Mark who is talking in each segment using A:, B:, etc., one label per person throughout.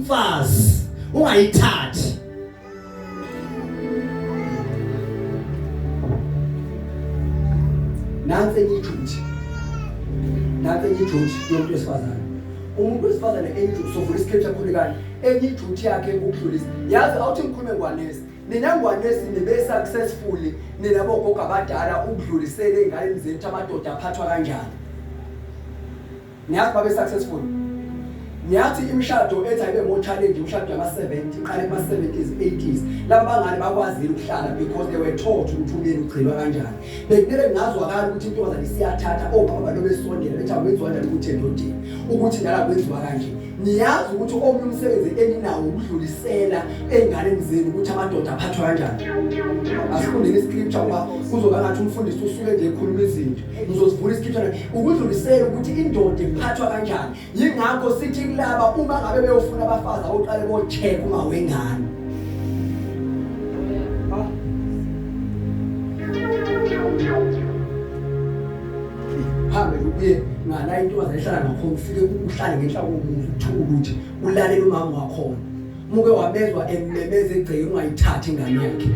A: umfazi ungayithathi. Nansi ijuthi yomuntu wesifazane. Umuntu wesifazane enjuthi sovula iscripture khulekani. Enye ijuthi yakhe ukudlulisa. Yazi awuthi ngikhulume ngwanesi. Nina ngwanesi nibe successfully nina bogogo abadala ukudlulisela engane zenu amadoda aphathwa kanjani. Niyazi babe successful. Niyathi imishado ethi ayibe more challenge imishado yama-70 iqale kuma-70s 80s laba bangane bakwazile ukuhlala because they were taught ukuthi umyeni ugcinwa kanjani. Bekumele ngazwakala ukuthi intombazane isiyathatha obaba balo besondela bethi akwenziwa kanjani ukuthi endodeni ukuthi nala kwenziwa kanje. Niyazi ukuthi omunye umsebenzi eninawo ukudlulisela enganeni zenu ukuthi amadoda aphathwa kanjani. Asifundeni iscripture ngoba kuzoba ngathi umfundisi usuke nje ekhuluma izinto. Ngizosivula iscripture ukudlulisela ukuthi indoda iphathwa kanjani. Yingakho sithi kulaba uma ngabe beyofuna abafazi aboqale bo-check uma wengane. Hambe ubuye ngala intombazane ehlala ngakhona ufike uhlale ngenhla komuzi uthula ukuthi ulalele umama wakhona. Muke wabezwa ememeza egceke ungayithathi ingane yakhe.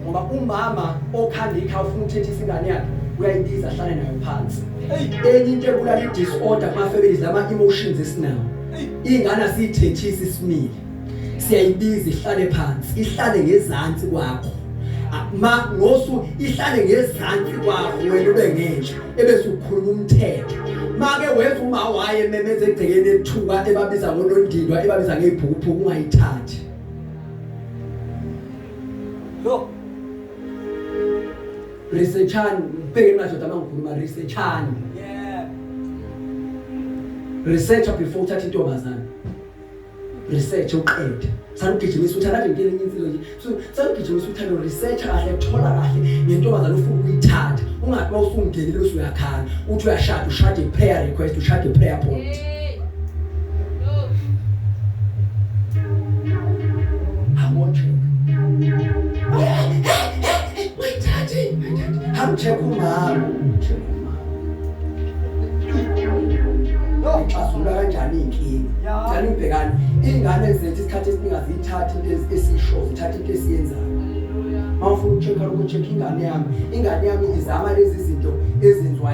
A: Ngoba umama okhanda ikhaya ufuna ukuthethisa ingane yakhe uyayibiza ahlale nayo phansi. Enye into ebulala i-disorder kuma-families lama-emotions esinawo. Ingane asiyithethisi isimile. Siyayibiza ihlale phansi, ihlale ngezansi kwakho. Ngosu ihlale ngezansi kwakho wena ube ngenhla ebese ukhuluma umthetho. Make wenza uma waye memeze egcekeni ethuka ebabiza ngonondindwa ebabiza ngeibhukubhuku ungayithathi. Researchani ubheke madoda mangikhuluma researchani. Researcher before uthatha intombazane. Research uqede. Sanugijimisa uthanda nje into enyinzilo nje. So sanugijimisa uthanda research kahle uthola kahle ngentombazane ufuna ukuyithatha. Ungathi mawusungenile usuyakhala. Uthi uyashada ushade prayer request ushade prayer point. Check umama. Xasula kanjani inkinga? Njani ubhekana ingane zethu isikhathi esiningi azithathi into esisho zithatha into esiyenzayo. Mawufuna ucheck ingane yami izama lezi zinto ezenziwa